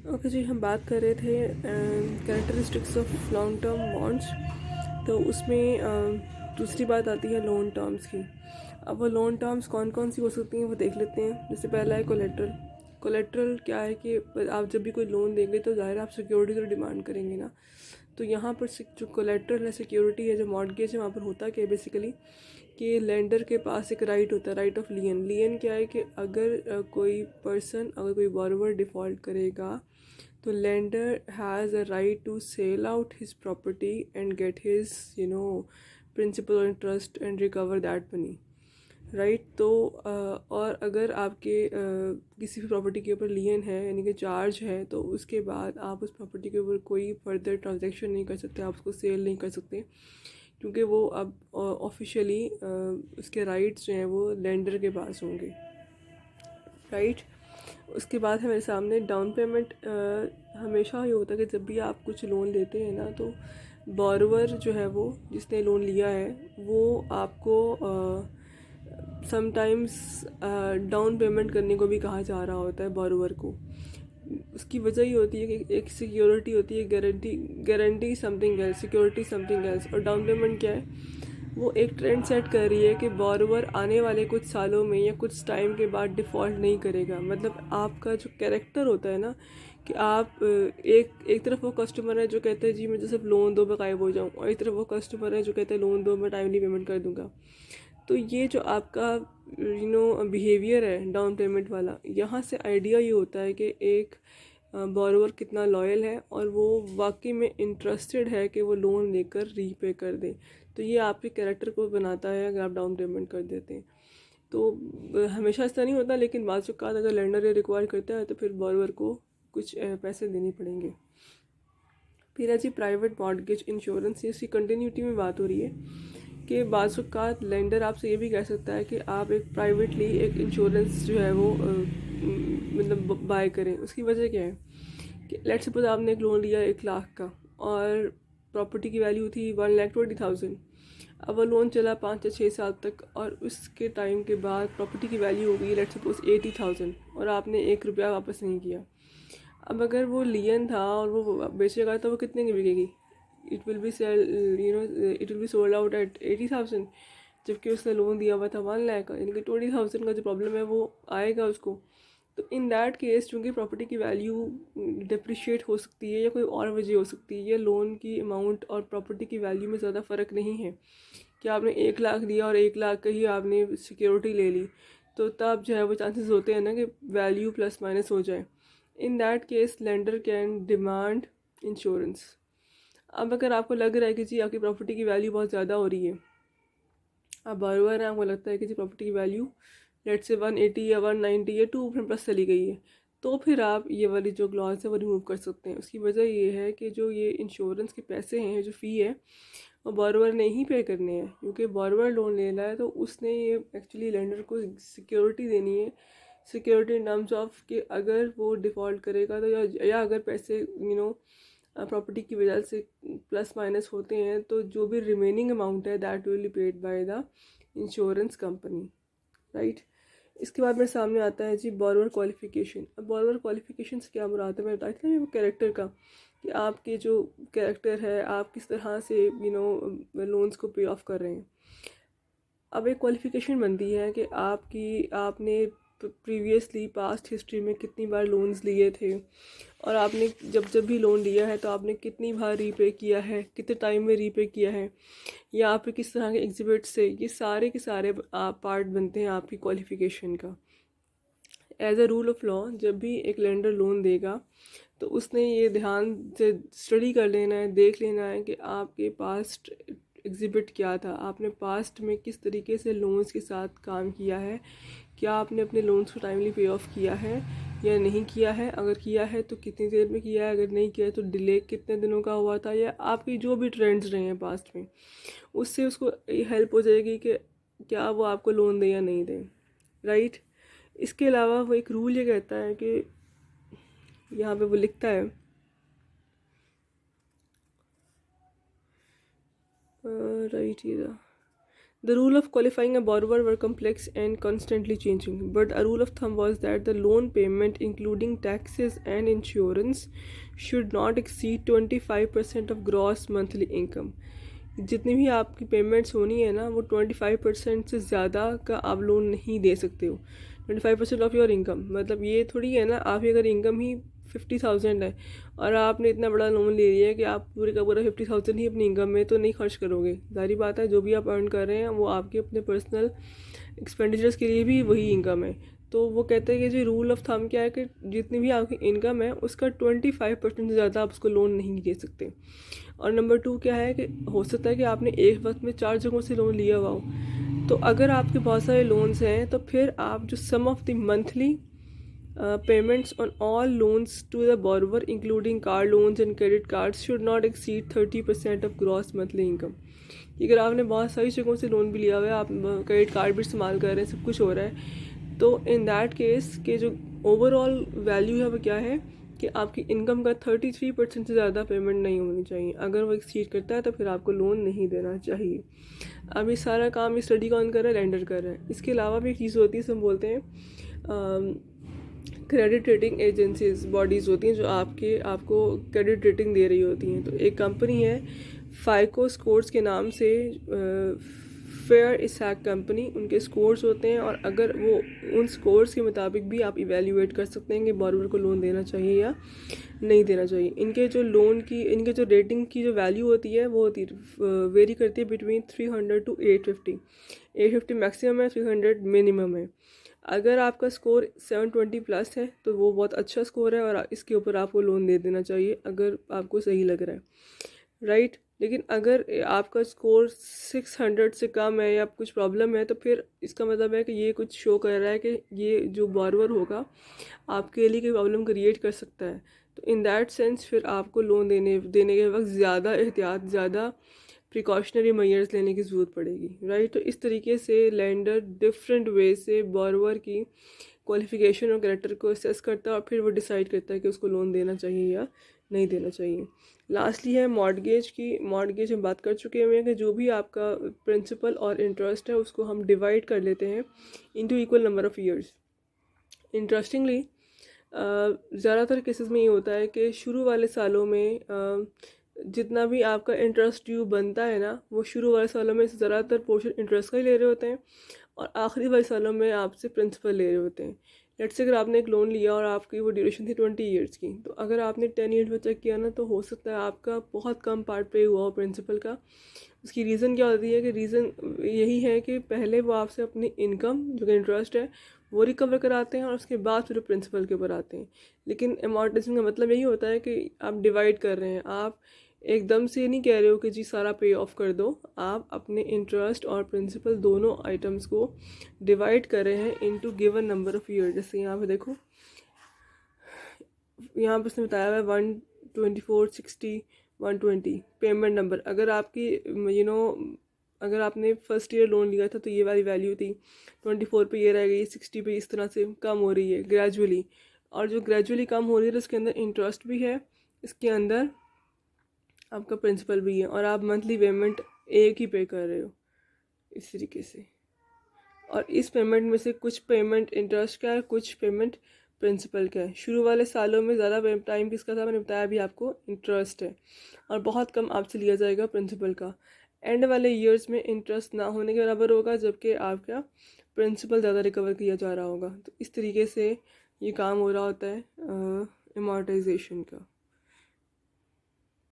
Okay जी, हम बात कर रहे थे characteristics of long term bonds. तो उसमें दूसरी बात आती है लोन टर्म्स की। अब वो लोन टर्म्स कौन कौन सी हो सकती हैं वो देख लेते हैं। जैसे पहला है कोलेट्रल। कोलेट्रल क्या है कि आप जब भी कोई लोन देंगे तो ज़ाहिर आप सिक्योरिटी तो डिमांड करेंगे ना। तो यहाँ पर जो कोलेट्रल है, सिक्योरिटी है, जो मॉर्गेज है, वहाँ पर होता क्या है बेसिकली कि लेंडर के पास एक राइट होता है, राइट ऑफ लियन। लियन क्या है कि अगर कोई पर्सन, अगर कोई बॉरोवर डिफ़ॉल्ट करेगा तो lender has a right to sell out his property and get his principal or interest and recover that money, right. तो और अगर आपके किसी भी प्रॉपर्टी के ऊपर लियन है यानी कि चार्ज है, तो उसके बाद आप उस प्रॉपर्टी के ऊपर कोई फर्दर ट्रांजैक्शन नहीं कर सकते, आप उसको सेल नहीं कर सकते, क्योंकि वो अब ऑफिशियली उसके राइट्स जो हैं वो लेंडर के पास होंगे, राइट। उसके बाद है मेरे सामने डाउन पेमेंट। हमेशा ये होता है कि जब भी आप कुछ लोन लेते हैं ना, तो बॉरोवर जो है वो जिसने लोन लिया है वो आपको समटाइम्स डाउन पेमेंट करने को भी कहा जा रहा होता है बॉरोवर को। उसकी वजह ये होती है कि एक सिक्योरिटी होती है, guarantee. Guarantee something else, security something else. और डाउन पेमेंट क्या है? वो एक ट्रेंड सेट कर रही है कि बॉरोवर आने वाले कुछ सालों में या कुछ टाइम के बाद डिफ़ॉल्ट नहीं करेगा। मतलब आपका जो कैरेक्टर होता है ना, कि आप एक एक तरफ वो कस्टमर है जो कहते हैं जी मुझे सिर्फ लोन दो मैं गायब हो जाऊँ, और एक तरफ वो कस्टमर है जो कहते हैं लोन दो मैं टाइमली पेमेंट कर दूंगा। तो ये जो आपका बिहेवियर है डाउन पेमेंट वाला, यहाँ से आइडिया ये होता है कि एक बॉरोवर कितना लॉयल है और वो वाकई में इंटरेस्टेड है कि वो लोन लेकर रीपे कर दे। तो ये आपके कैरेक्टर को बनाता है अगर आप डाउन पेमेंट कर देते हैं। तो हमेशा ऐसा नहीं होता, लेकिन बाद चुका अगर लेंडर ये रिक्वायर करता है तो फिर बॉरोवर को कुछ पैसे देने पड़ेंगे। फिर है जी प्राइवेट मॉर्गेज इंश्योरेंस। इसकी कंटिन्यूटी में बात हो रही है कि बाज़ लेंडर आपसे ये भी कह सकता है कि आप एक प्राइवेटली एक इंश्योरेंस जो है वो मतलब बाय करें। उसकी वजह क्या है कि लेट सपोज आपने एक लोन लिया 1 लाख का, और प्रॉपर्टी की वैल्यू थी 1,20,000। अब वो लोन चला 5 या 6 साल तक, और उसके टाइम के बाद प्रॉपर्टी की वैल्यू हो गई लेट सपोज 80,000, और आपने 1 रुपया वापस नहीं किया। अब अगर वो लियन था और वो बेचेगा तो वो कितने की बिकेगी? It will be sell it will be sold out at 80,000, जबकि उसने लोन दिया हुआ था 1 लाख का, यानी कि 20,000 का जो प्रॉब्लम है वो आएगा उसको। तो इन दैट केस चूँकि प्रॉपर्टी की वैल्यू डिप्रिशिएट हो सकती है या कोई और वजह हो सकती है, या लोन की अमाउंट और प्रॉपर्टी की वैल्यू में ज़्यादा फ़र्क नहीं है कि आपने 1 लाख दिया और 1 लाख का ही आपने सिक्योरिटी ले ली, तो तब जो है वो चांसेस होते हैं ना कि वैल्यू प्लस माइनस हो जाए। In that case lender can demand insurance. अब अगर आपको लग रहा है कि जी आपकी प्रॉपर्टी की वैल्यू बहुत ज़्यादा हो रही है, आप बारोवर हैं, आपको लगता है कि जी प्रॉपर्टी की वैल्यू लेट से 180 या 190 या 2% चली गई है, तो फिर आप ये वाली जो क्लॉज है वो रिमूव कर सकते हैं। उसकी वजह ये है कि जो ये इंश्योरेंस के पैसे हैं, जो फ़ी है, वो बॉरोवर ने ही पे करने हैं, क्योंकि बॉरोवर लोन ले रहा है तो उसने ये एक्चुअली लेंडर को सिक्योरिटी देनी है। सिक्योरिटी इन टर्म्स ऑफ कि अगर वो डिफ़ॉल्ट करेगा तो या अगर पैसे प्रॉपर्टी की वजह से प्लस माइनस होते हैं, तो जो भी रिमेनिंग अमाउंट है that will be paid by the insurance company, right. इसके बाद मेरे सामने आता है जी बॉरोवर क्वालिफिकेशन। अब बॉरोवर क्वालिफिकेशन से क्या मुराद है? मैं बताई थी ना वो कैरेक्टर का, कि आपके जो कैरेक्टर है, आप किस तरह से लोन्स को पे ऑफ कर रहे हैं। अब एक क्वालिफिकेशन बनती है कि आपने प्रीवियसली पास्ट हिस्ट्री में कितनी बार लोन्स लिए थे, और आपने जब जब भी लोन लिया है तो आपने कितनी बार रीपे किया है, कितने टाइम में रीपे किया है, या आप किस तरह के एग्जिबिट से। ये सारे के सारे पार्ट बनते हैं आपकी क्वालिफिकेशन का। As a rule of law, जब भी एक लेंडर लोन देगा तो उसने ये ध्यान से स्टडी कर लेना है, देख लेना है कि आपके पास्ट एग्जिबिट क्या था, आपने पास्ट में किस तरीके से लोन्स के साथ काम किया है, क्या आपने अपने लोन्स को टाइमली पे ऑफ किया है या नहीं किया है, अगर किया है तो कितनी देर में किया है, अगर नहीं किया है तो डिले कितने दिनों का हुआ था, या आपकी जो भी ट्रेंड्स रहे हैं पास्ट में, उससे उसको हेल्प हो जाएगी कि क्या वो आपको लोन दे या नहीं दे, राइट। इसके अलावा वो एक रूल ये कहता है कि यहाँ पे वो लिखता है राइट, ये The rule of qualifying a borrower were complex and constantly changing, but a rule of thumb was that the loan payment, including taxes and insurance, should not exceed 25% of gross monthly income. जितनी भी आपकी payments होनी है ना, वो 25% से ज़्यादा का आप लोन नहीं दे सकते हो। 25% ऑफ योर इनकम, मतलब ये थोड़ी है ना, आपकी अगर इनकम ही 50,000 है और आपने इतना बड़ा लोन ले लिया है कि आप पूरे का पूरा 50,000 ही अपनी इनकम में तो नहीं खर्च करोगे। जाहिर बात है, जो भी आप अर्न कर रहे हैं वो आपके अपने पर्सनल एक्सपेंडिचर्स के लिए भी वही इनकम है। तो वो कहते हैं कि जो रूल ऑफ थंब क्या है कि जितनी भी आपकी इनकम है उसका 25% से ज़्यादा आप उसको लोन नहीं दे सकते। और नंबर 2 क्या है कि हो सकता है कि आपने एक वक्त में 4 जगहों से लोन लिया हुआ हो, तो अगर आपके बहुत सारे लोन्स हैं तो फिर आप जो sum of the monthly payments on all loans to the borrower including car loans and credit cards should not exceed 30% of gross monthly income। अगर आपने बहुत सारी जगहों से लोन भी लिया हुआ है, आप क्रेडिट कार्ड भी इस्तेमाल कर रहे हैं, सब कुछ हो रहा है, तो इन दैट केस के जो ओवरऑल वैल्यू है वो क्या है कि आपकी इनकम का 33% से ज़्यादा पेमेंट नहीं होनी चाहिए। अगर वो एक्सीड करता है तो फिर आपको लोन नहीं देना चाहिए। अब ये सारा काम इस स्टडी कौन कर रहा है? लेंडर कर रहा है। इसके अलावा भी एक चीज़ होती है, हम बोलते हैं क्रेडिट रेटिंग एजेंसीज, बॉडीज़ होती हैं जो आपको क्रेडिट रेटिंग दे रही होती हैं। तो एक कंपनी है फाइको स्कोर्स के नाम से, फेयर इसैक कंपनी, उनके स्कोर्स होते हैं और अगर वो उन स्कोर्स के मुताबिक भी आप इवेल्यूएट कर सकते हैं कि बोरोवर को लोन देना चाहिए या नहीं देना चाहिए। इनके जो रेटिंग की जो वैल्यू होती है वो होती वेरी करती है बिटवीन 300 to 850। 850 मैक्सिमम है, 300 मिनिमम है। अगर आपका स्कोर 720 प्लस है तो वो बहुत अच्छा स्कोर है और इसके ऊपर आपको लोन दे देना चाहिए अगर आपको सही लग रहा है, राइट। लेकिन अगर आपका स्कोर 600 से कम है या कुछ प्रॉब्लम है तो फिर इसका मतलब है कि ये कुछ शो कर रहा है कि ये जो बोरोवर होगा आपके लिए कोई प्रॉब्लम क्रिएट कर सकता है। तो इन दैट सेंस फिर आपको लोन देने के वक्त ज़्यादा एहतियात, ज़्यादा प्रिकॉशनरी मेजर्स लेने की ज़रूरत पड़ेगी, राइट। तो इस तरीके से लेंडर डिफरेंट वे से बोरोवर की क्वालिफ़िकेशन और कैरेक्टर को असेस करता है और फिर वो डिसाइड करता है कि उसको लोन देना चाहिए या नहीं देना चाहिए। लास्टली है मॉर्टगेज की। मॉर्टगेज हम बात कर चुके हैं कि जो भी आपका प्रिंसिपल और इंटरेस्ट है उसको हम डिवाइड कर लेते हैं into equal number of years. Interestingly ज़्यादातर केसेस में ये होता है कि शुरू वाले सालों में जितना भी आपका इंटरेस्ट ड्यू बनता है ना, वो शुरू वाले सालों में ज़्यादातर पोर्शन इंटरेस्ट का ही ले रहे होते हैं और आखिरी वाले सालों में आपसे प्रिंसिपल ले रहे होते हैं। लेट्स से अगर आपने एक लोन लिया और आपकी वो ड्यूरेशन थी 20 ईयर्स की, तो अगर आपने 10 ईयर्स में चेक किया ना तो हो सकता है आपका बहुत कम पार्ट पे हुआ हो प्रिंसिपल का। उसकी रीज़न क्या होती है कि रीज़न यही है कि पहले वो आपसे अपनी इनकम जो कि इंटरेस्ट है वो रिकवर कराते हैं और उसके बाद फिर प्रिंसिपल के ऊपर आते हैं। लेकिन अमॉर्टाइजेशन का मतलब यही होता है कि आप डिवाइड कर रहे हैं, आप एकदम से नहीं कह रहे हो कि जी सारा पे ऑफ कर दो, आप अपने इंटरेस्ट और प्रिंसिपल दोनों आइटम्स को डिवाइड कर रहे हैं into given number of year. जैसे यहाँ पे देखो, यहाँ पे उसने बताया हुआ है 124, 60, 120 पेमेंट नंबर। अगर आपकी अगर आपने फर्स्ट ईयर लोन लिया था तो ये वाली वैल्यू थी, 24 पे ये रह गई, 60 पे इस तरह से कम हो रही है ग्रेजुअली। और जो ग्रेजुअली कम हो रही है तो उसके अंदर इंटरेस्ट भी है, इसके अंदर आपका प्रिंसिपल भी है और आप मंथली पेमेंट एक ही पे कर रहे हो इस तरीके से। और इस पेमेंट में से कुछ पेमेंट इंटरेस्ट का है, कुछ पेमेंट प्रिंसिपल का है। शुरू वाले सालों में ज़्यादा टाइम किसका था, मैंने बताया अभी आपको, इंटरेस्ट है और बहुत कम आपसे लिया जाएगा प्रिंसिपल का। एंड वाले ईयर्स में इंटरेस्ट ना होने के बराबर होगा जबकि आपका प्रिंसिपल ज़्यादा रिकवर किया जा रहा होगा। तो इस तरीके से ये काम हो रहा होता है अमॉर्टाइजेशन का।